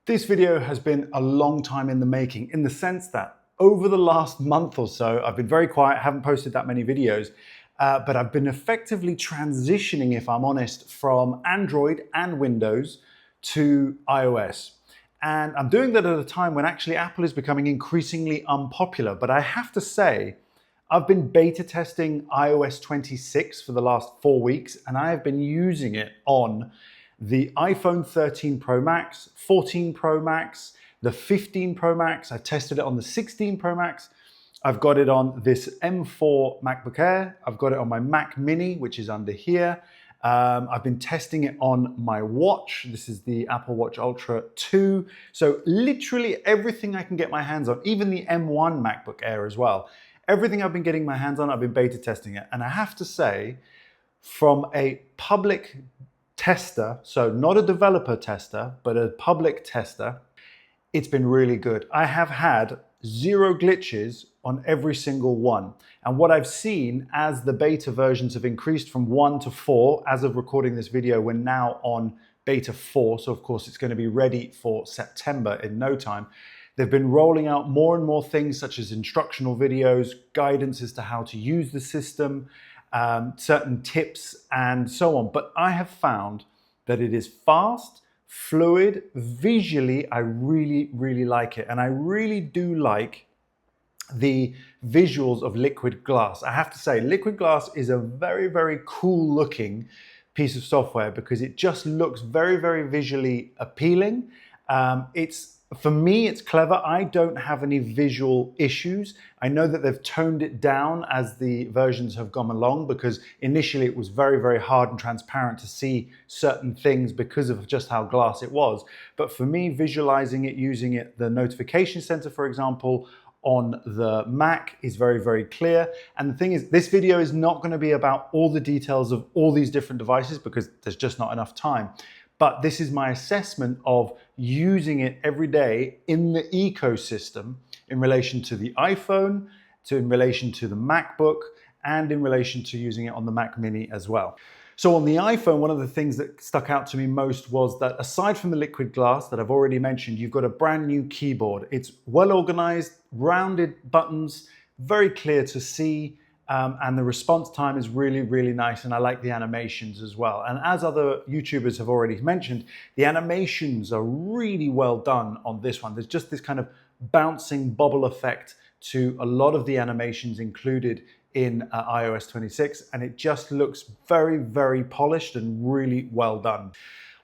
This video has been a long time in the making, in the sense that over the last month or so, I've been very quiet, haven't posted that many videos, but I've been effectively transitioning, if I'm honest, from Android and Windows to iOS. And I'm doing that at a time when actually Apple is becoming increasingly unpopular. But I have to say, I've been beta testing iOS 26 for the last 4 weeks, and I have been using it on the iPhone 13 Pro Max, 14 Pro Max, the 15 Pro Max. I tested it on the 16 Pro Max. I've got it on this M4 MacBook Air. I've got it on my Mac Mini, which is under here. I've been testing it on my watch. This is the Apple Watch Ultra 2. So literally everything I can get my hands on, even the M1 MacBook Air as well. Everything I've been getting my hands on, I've been beta testing it. And I have to say, from a public tester, so not a developer tester, but a public tester, it's been really good. I have had 0 glitches on every single one. And what I've seen as the beta versions have increased from 1 to 4, as of recording this video, we're now on beta 4. So of course it's going to be ready for September in no time. They've been rolling out more and more things such as instructional videos, guidance as to how to use the system, certain tips and so on. But I have found that it is fast, fluid, visually, I really, really like it. And I really do like the visuals of Liquid Glass. I have to say, Liquid Glass is a very, very cool looking piece of software because it just looks very, very visually appealing. For me, it's clever. I don't have any visual issues. I know that they've toned it down as the versions have gone along because initially it was very, very hard and transparent to see certain things because of just how glass it was. But for me, visualizing it, using it, the notification center, for example, on the Mac is very, very clear. And the thing is, this video is not going to be about all the details of all these different devices because there's just not enough time. But this is my assessment of using it every day in the ecosystem in relation to the iPhone, in relation to the MacBook, and in relation to using it on the Mac Mini as well. So on the iPhone, one of the things that stuck out to me most was that aside from the Liquid Glass that I've already mentioned, you've got a brand new keyboard. It's well organized, rounded buttons, very clear to see. And the response time is really, really nice. And I like the animations as well. And as other YouTubers have already mentioned, the animations are really well done on this one. There's just this kind of bouncing bubble effect to a lot of the animations included in iOS 26. And it just looks very, very polished and really well done.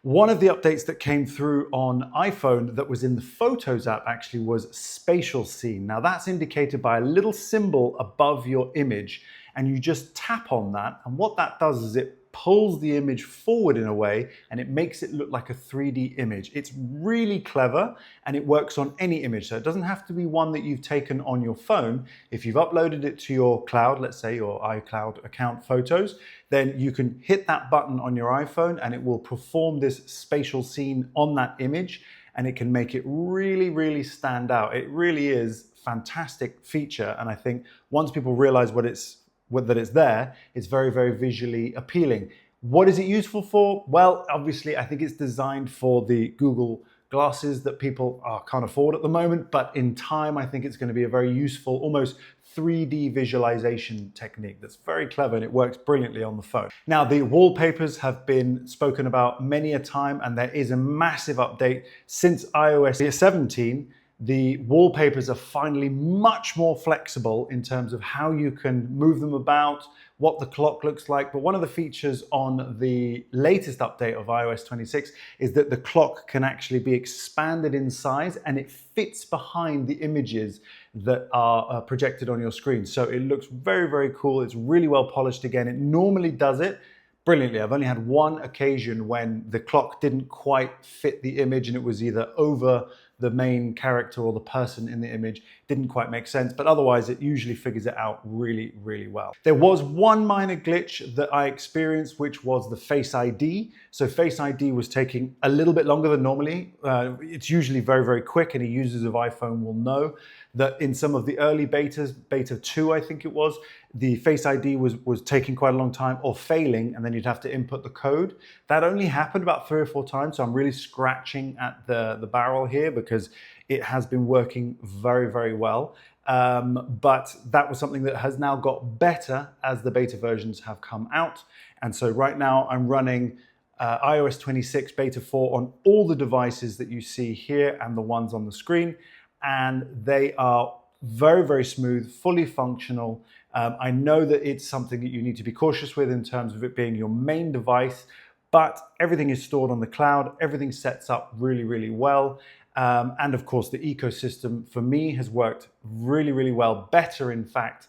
One of the updates that came through on iPhone that was in the Photos app actually was Spatial Scene. Now that's indicated by a little symbol above your image, and you just tap on that, and what that does is it pulls the image forward in a way and it makes it look like a 3D image. It's really clever and it works on any image. So it doesn't have to be one that you've taken on your phone. If you've uploaded it to your cloud, let's say your iCloud account photos, then you can hit that button on your iPhone and it will perform this spatial scene on that image and it can make it really, really stand out. It really is a fantastic feature. And I think once people realize that it's there, it's very, very visually appealing. What is it useful for? Well, obviously, I think it's designed for the Google glasses that people can't afford at the moment, but in time, I think it's going to be a very useful, almost 3D visualization technique that's very clever and it works brilliantly on the phone. Now, the wallpapers have been spoken about many a time, and there is a massive update since iOS 17. The wallpapers are finally much more flexible in terms of how you can move them about, what the clock looks like. But one of the features on the latest update of iOS 26 is that the clock can actually be expanded in size and it fits behind the images that are projected on your screen. So it looks very, very cool. It's really well polished again. It normally does it brilliantly. I've only had one occasion when the clock didn't quite fit the image and it was either over the main character or the person in the image. Didn't quite make sense, but otherwise it usually figures it out really, really well. There was one minor glitch that I experienced, which was the Face ID. So Face ID was taking a little bit longer than normally. It's usually very, very quick, and users of iPhone will know that in some of the early betas, beta 2 I think it was, the Face ID was taking quite a long time or failing, and then you'd have to input the code. That only happened about 3 or 4 times, so I'm really scratching at the barrel here because it has been working very, very well. But that was something that has now got better as the beta versions have come out. And so right now I'm running iOS 26 beta 4 on all the devices that you see here and the ones on the screen. And they are very, very smooth, fully functional. I know that it's something that you need to be cautious with in terms of it being your main device, but everything is stored on the cloud. Everything sets up really, really well. And of course, the ecosystem for me has worked really, really well. Better, in fact,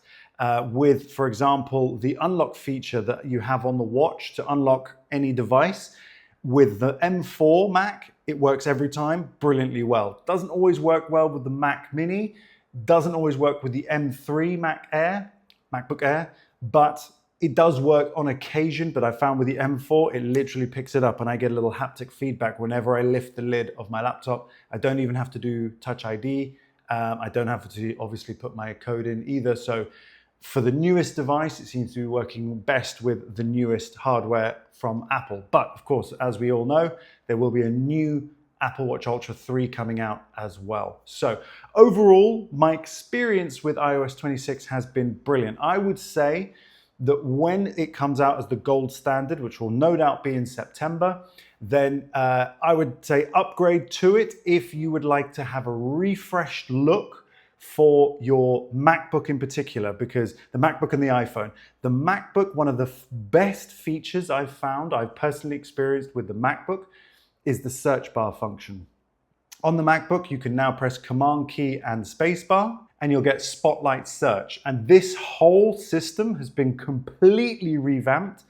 with, for example, the unlock feature that you have on the watch to unlock any device. With the M4 Mac, it works every time brilliantly well. Doesn't always work well with the Mac Mini, doesn't always work with the M3 MacBook Air, but it does work on occasion. But I found with the M4, it literally picks it up and I get a little haptic feedback whenever I lift the lid of my laptop. I don't even have to do Touch ID. I don't have to obviously put my code in either. So for the newest device, it seems to be working best with the newest hardware from Apple. But of course, as we all know, there will be a new Apple Watch Ultra 3 coming out as well. So overall, my experience with iOS 26 has been brilliant. I would say that when it comes out as the gold standard, which will no doubt be in September, then I would say upgrade to it if you would like to have a refreshed look for your MacBook in particular, because the MacBook and the iPhone. The MacBook, one of the best features I've personally experienced with the MacBook, is the search bar function. On the MacBook, you can now press Command key and spacebar, and you'll get Spotlight Search. And this whole system has been completely revamped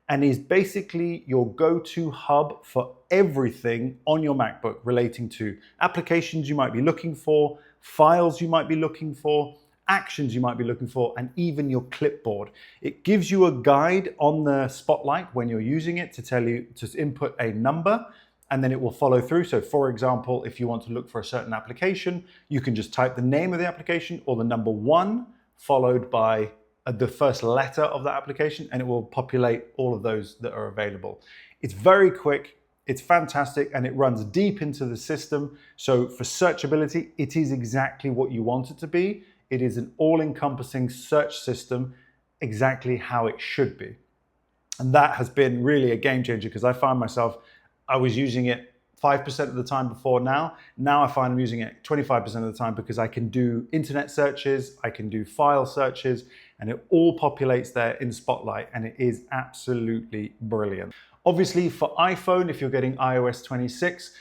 and is basically your go-to hub for everything on your MacBook relating to applications you might be looking for, files you might be looking for, actions you might be looking for, and even your clipboard. It gives you a guide on the Spotlight when you're using it to tell you to input a number, and then it will follow through. So for example, if you want to look for a certain application, you can just type the name of the application or the number 1 followed by the first letter of that application, and it will populate all of those that are available. It's very quick, it's fantastic, and it runs deep into the system. So for searchability, it is exactly what you want it to be. It is an all-encompassing search system, exactly how it should be. And that has been really a game changer, because I find myself, I was using it 5% of the time before now. Now I find I'm using it 25% of the time because I can do internet searches, I can do file searches, and it all populates there in Spotlight, and it is absolutely brilliant. Obviously for iPhone, if you're getting iOS 26,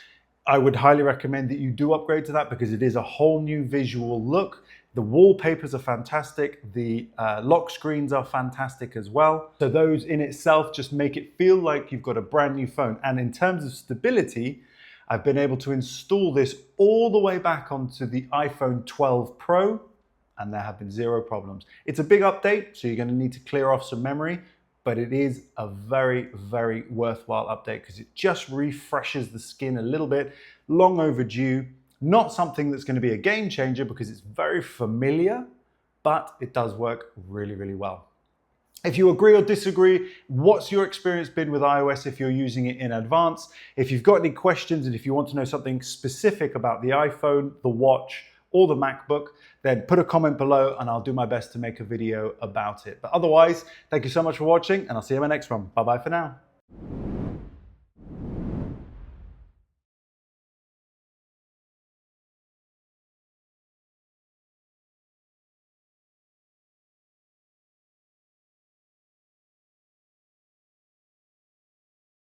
I would highly recommend that you do upgrade to that because it is a whole new visual look. The wallpapers are fantastic. The lock screens are fantastic as well. So those in itself just make it feel like you've got a brand new phone. And in terms of stability, I've been able to install this all the way back onto the iPhone 12 Pro, and there have been 0 problems. It's a big update, so you're going to need to clear off some memory, but it is a very, very worthwhile update because it just refreshes the skin a little bit. Long overdue. Not something that's going to be a game changer because it's very familiar, but it does work really, really well. If you agree or disagree, what's your experience been with iOS if you're using it in advance? If you've got any questions and if you want to know something specific about the iPhone, the watch, or the MacBook, then put a comment below and I'll do my best to make a video about it. But otherwise, thank you so much for watching and I'll see you in my next one. Bye-bye for now.